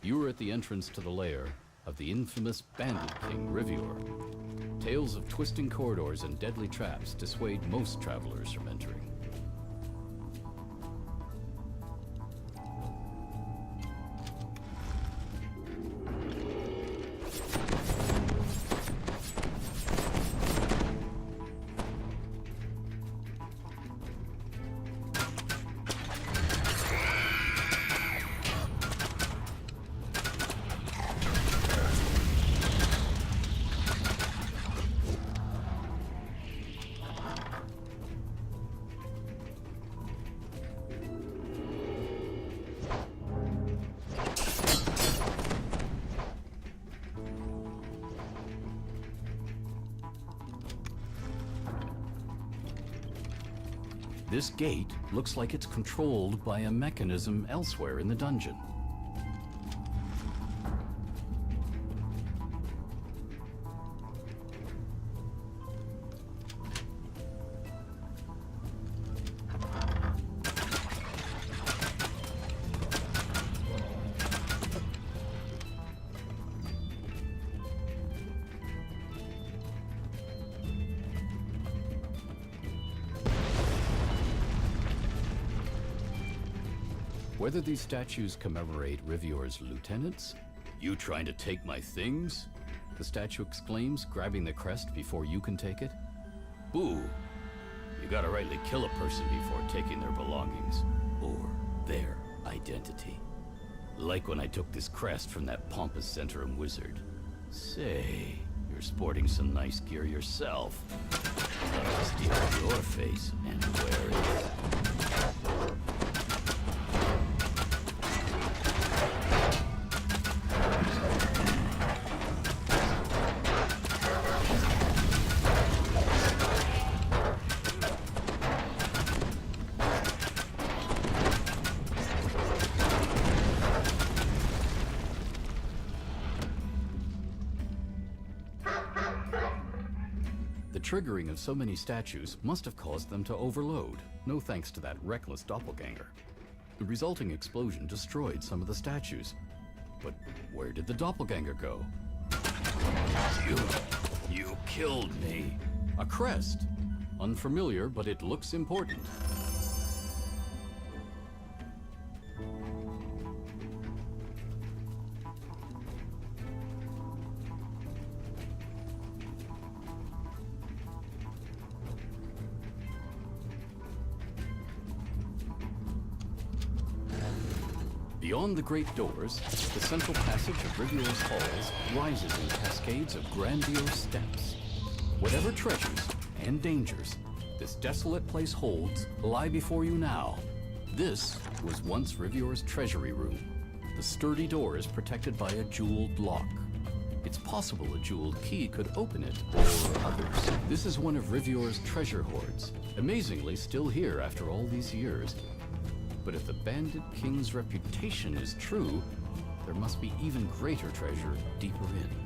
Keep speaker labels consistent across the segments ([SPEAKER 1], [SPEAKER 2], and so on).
[SPEAKER 1] You are at the entrance to the lair of the infamous Bandit King Rivior. Tales of twisting corridors and deadly traps dissuade most travelers from entering. This gate looks like it's controlled by a mechanism elsewhere in the dungeon. Whether these statues commemorate Rivior's lieutenants? You trying to take my things? The statue exclaims, grabbing the crest before you can take it. Boo! You gotta rightly kill a person before taking their belongings, or their identity. Like when I took this crest from that pompous Zentrum wizard. Say, you're sporting some nice gear yourself. I'll just steal your face and wear it. The triggering of so many statues must have caused them to overload, no thanks to that reckless doppelganger. The resulting explosion destroyed some of the statues. But where did the doppelganger go? You killed me. A crest. Unfamiliar, but it looks important. Beyond the great doors, the central passage of Rivior's halls rises in cascades of grandiose steps. Whatever treasures and dangers this desolate place holds lie before you now. This was once Rivior's treasury room. The sturdy door is protected by a jeweled lock. It's possible a jeweled key could open it, or others. This is one of Rivior's treasure hoards, amazingly still here after all these years. But if the Bandit King's reputation is true, there must be even greater treasure deeper in.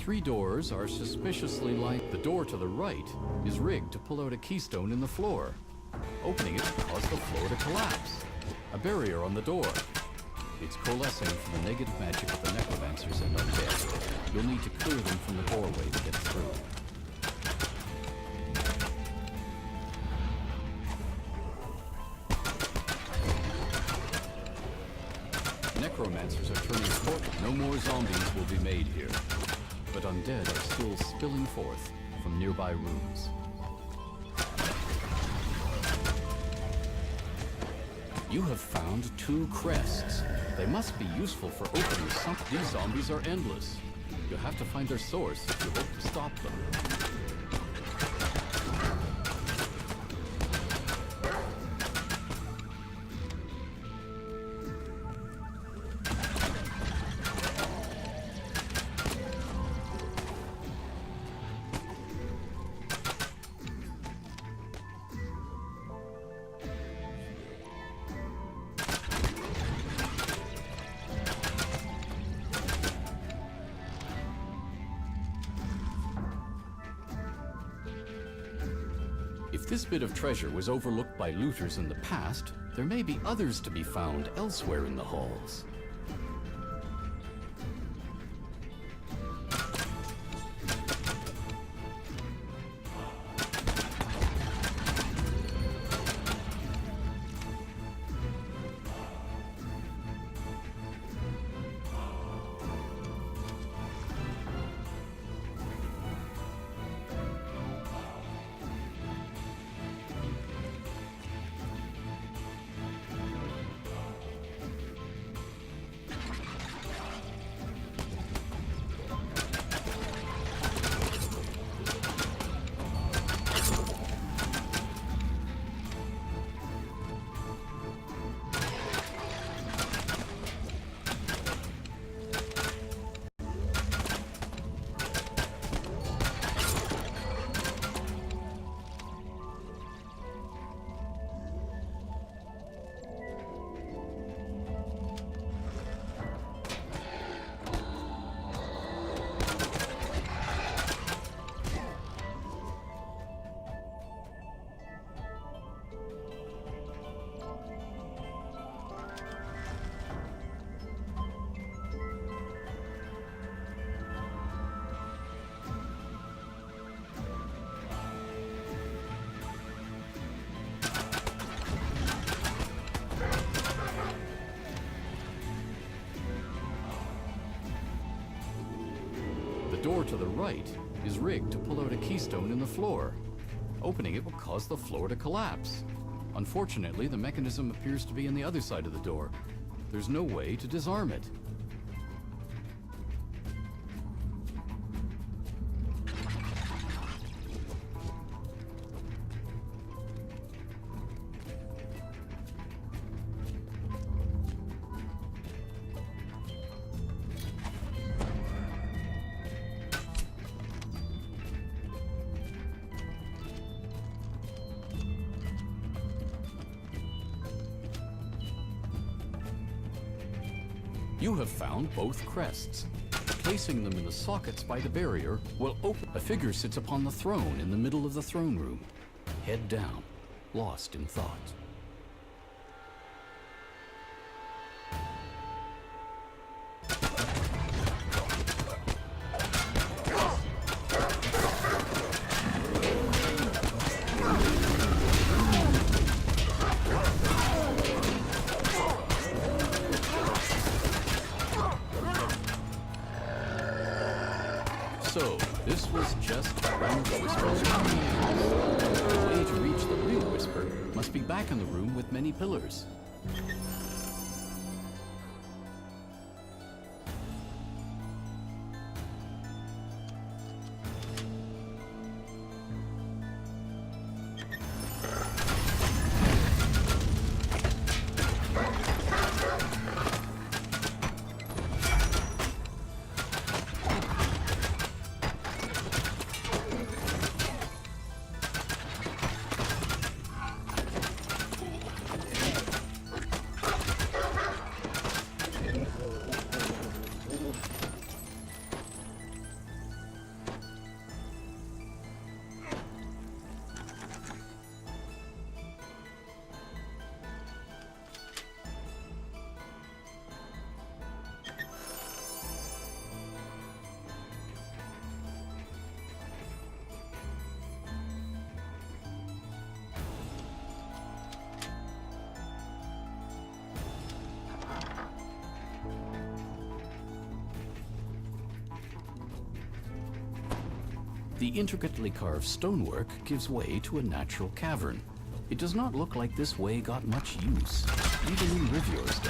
[SPEAKER 1] Three doors are suspiciously like the door to the right is rigged to pull out a keystone in the floor. Opening it will cause the floor to collapse. A barrier on the door. It's coalescing from the negative magic of the necromancers and undead. You'll need to clear them from the doorway to get through. Necromancers are turning court. No more zombies will be made here. But undead are still spilling forth from nearby rooms. You have found 2 crests. They must be useful for opening some. These zombies are endless. You'll have to find their source if you hope to stop them. If this bit of treasure was overlooked by looters in the past, there may be others to be found elsewhere in the halls. The door to the right is rigged to pull out a keystone in the floor. Opening it will cause the floor to collapse. Unfortunately, the mechanism appears to be on the other side of the door. There's no way to disarm it. You have found both crests. Placing them in the sockets by the barrier will open. A figure sits upon the throne in the middle of the throne room, head down, lost in thought. So, this was just one of the Whisper's dreams. The way to reach the real Whisper must be back in the room with many pillars. The intricately carved stonework gives way to a natural cavern. It does not look like this way got much use, even in Rivior's day.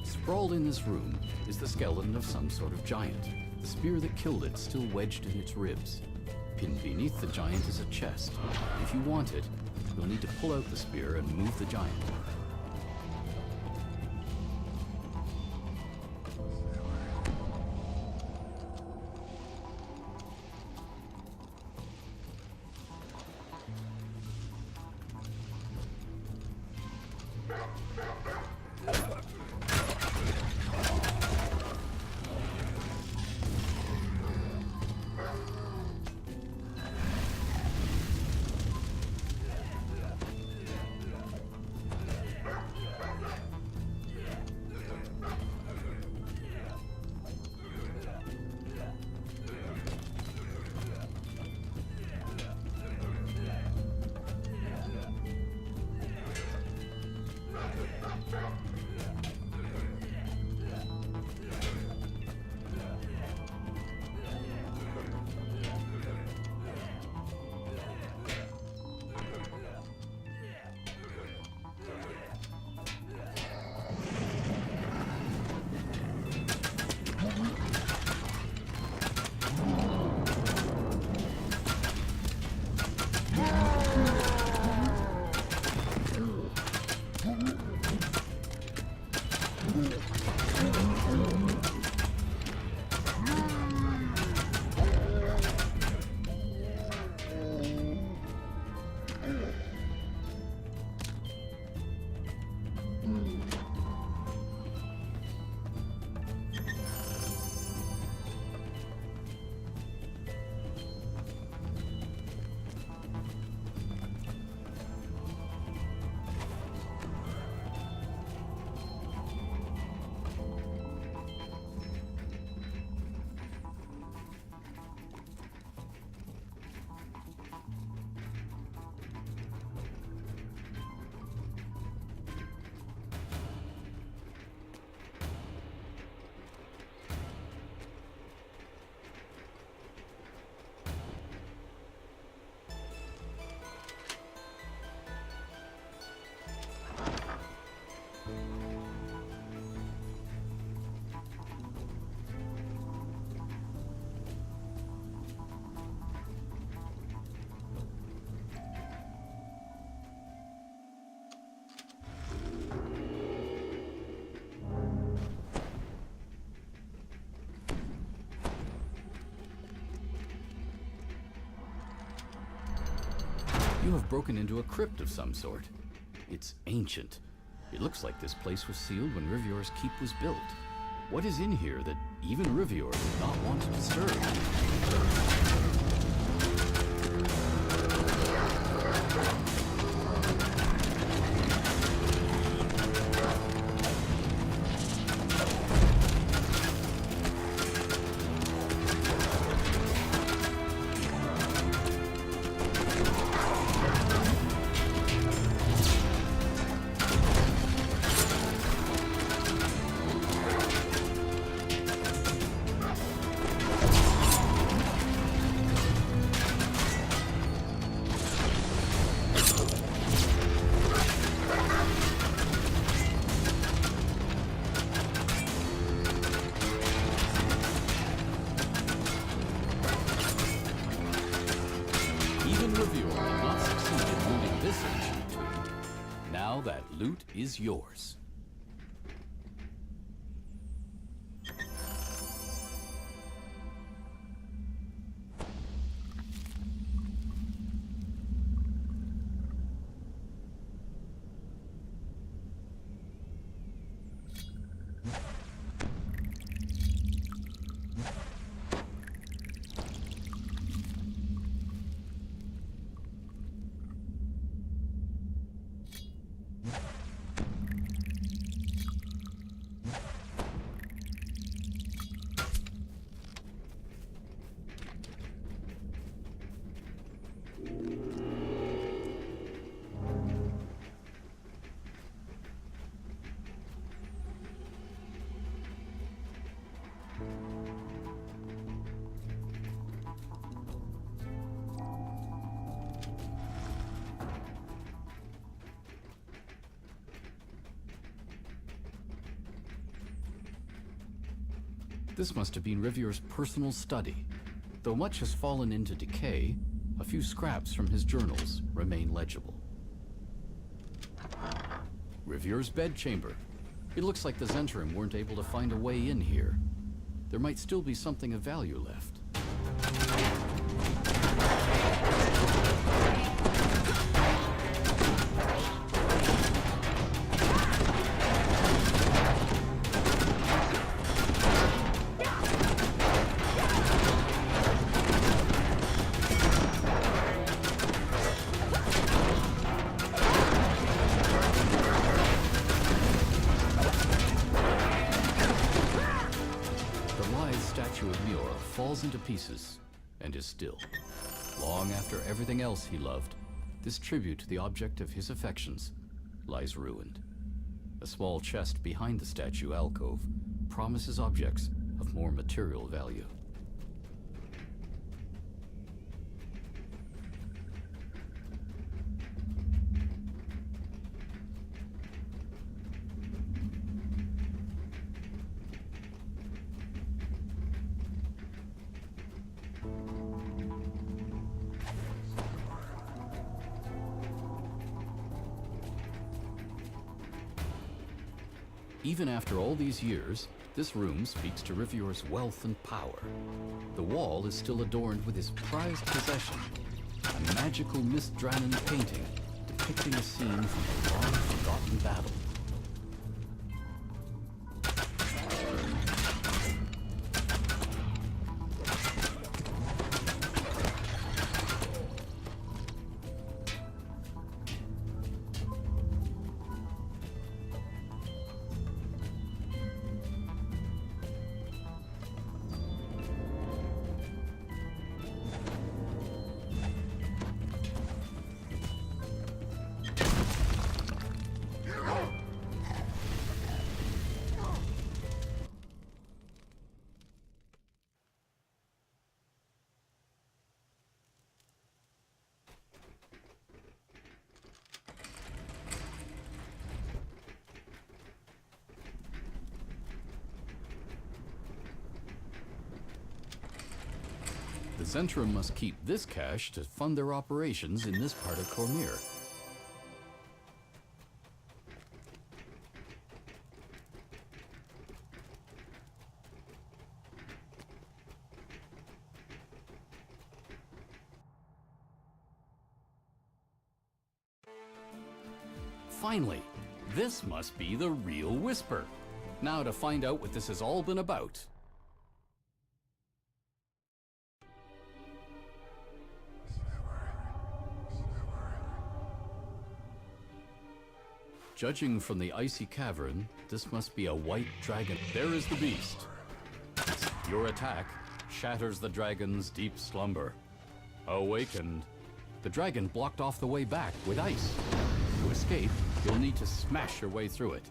[SPEAKER 1] Sprawled in this room is the skeleton of some sort of giant. The spear that killed it still wedged in its ribs. Pinned beneath the giant is a chest. If you want it, you'll need to pull out the spear and move the giant. You have broken into a crypt of some sort. It's ancient. It looks like this place was sealed when Rivior's keep was built. What is in here that even Rivior did not want to disturb? Now that loot is yours. This must have been Rivier's personal study. Though much has fallen into decay, a few scraps from his journals remain legible. Rivier's bedchamber. It looks like the Zentrum weren't able to find a way in here. There might still be something of value left. Falls into pieces and is still. Long after everything else he loved, this tribute to the object of his affections lies ruined. A small chest behind the statue alcove promises objects of more material value. Even after all these years, this room speaks to Rivier's wealth and power. The wall is still adorned with his prized possession, a magical Mistdrannen painting depicting a scene from a long-forgotten battle. The Zentrum must keep this cash to fund their operations in this part of Cormyr. Finally, this must be the real Whisper. Now to find out what this has all been about. Judging from the icy cavern, this must be a white dragon. There is the beast. Your attack shatters the dragon's deep slumber. Awakened, the dragon blocked off the way back with ice. To escape, you'll need to smash your way through it.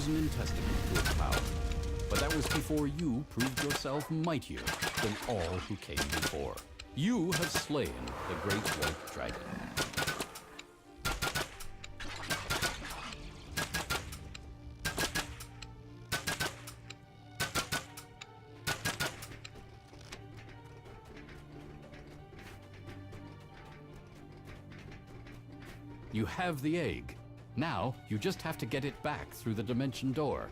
[SPEAKER 1] chosen in testament to its power. But that was before you proved yourself mightier than all who came before. You have slain the great white dragon. You have the egg. Now, you just have to get it back through the dimension door.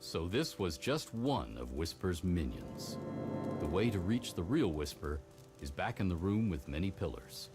[SPEAKER 1] So this was just one of Whisper's minions. The way to reach the real Whisper is back in the room with many pillars.